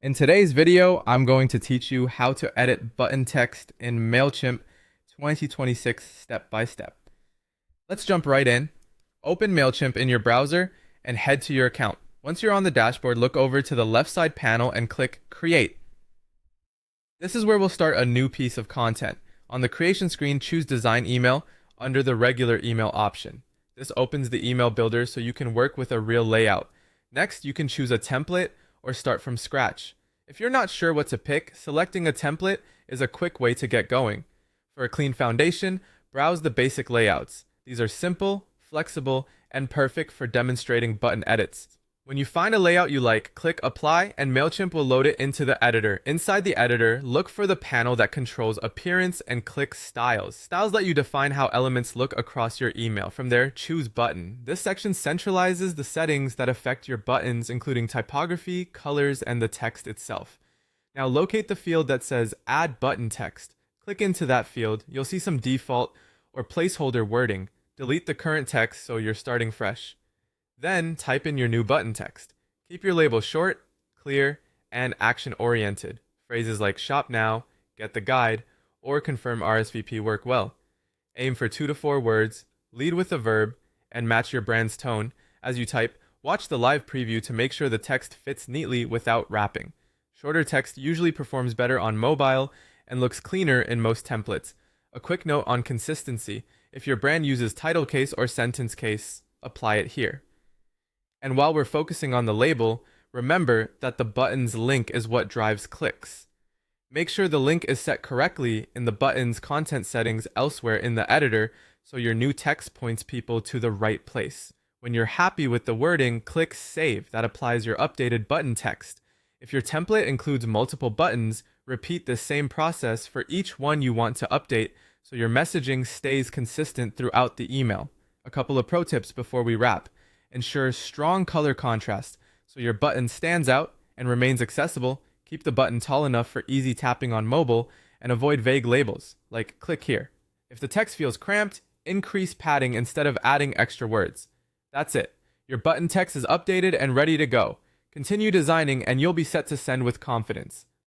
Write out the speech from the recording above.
In today's video, I'm going to teach you how to edit button text in Mailchimp 2026 step by step. Let's jump right in. Open Mailchimp in your browser and head to your account. Once you're on the dashboard, look over to the left side panel and click Create. This is where we'll start a new piece of content. On the creation screen, choose Design Email under the regular email option. This opens the email builder so you can work with a real layout. Next, you can choose a template or start from scratch. If you're not sure what to pick, selecting a template is a quick way to get going. For a clean foundation, browse the basic layouts. These are simple, flexible, and perfect for demonstrating button edits. When you find a layout you like, click Apply and Mailchimp will load it into the editor. Inside the editor, look for the panel that controls appearance and click Styles. Styles let you define how elements look across your email. From there, choose Button. This section centralizes the settings that affect your buttons, including typography, colors, and the text itself. Now locate the field that says Add Button Text. Click into that field. You'll see some default or placeholder wording. Delete the current text so you're starting fresh. Then type in your new button text. Keep your label short, clear, and action-oriented. Phrases like shop now, get the guide, or confirm RSVP work well. Aim for 2 to 4 words, lead with a verb, and match your brand's tone. As you type, watch the live preview to make sure the text fits neatly without wrapping. Shorter text usually performs better on mobile and looks cleaner in most templates. A quick note on consistency. If your brand uses title case or sentence case, apply it here. And while we're focusing on the label, remember that the button's link is what drives clicks. Make sure the link is set correctly in the button's content settings elsewhere in the editor so your new text points people to the right place. When you're happy with the wording, click Save. That applies your updated button text. If your template includes multiple buttons, repeat the same process for each one you want to update so your messaging stays consistent throughout the email. A couple of pro tips before we wrap. Ensure strong color contrast so your button stands out and remains accessible. Keep the button tall enough for easy tapping on mobile and avoid vague labels like click here. If the text feels cramped, increase padding instead of adding extra words. That's it. Your button text is updated and ready to go. Continue designing and you'll be set to send with confidence.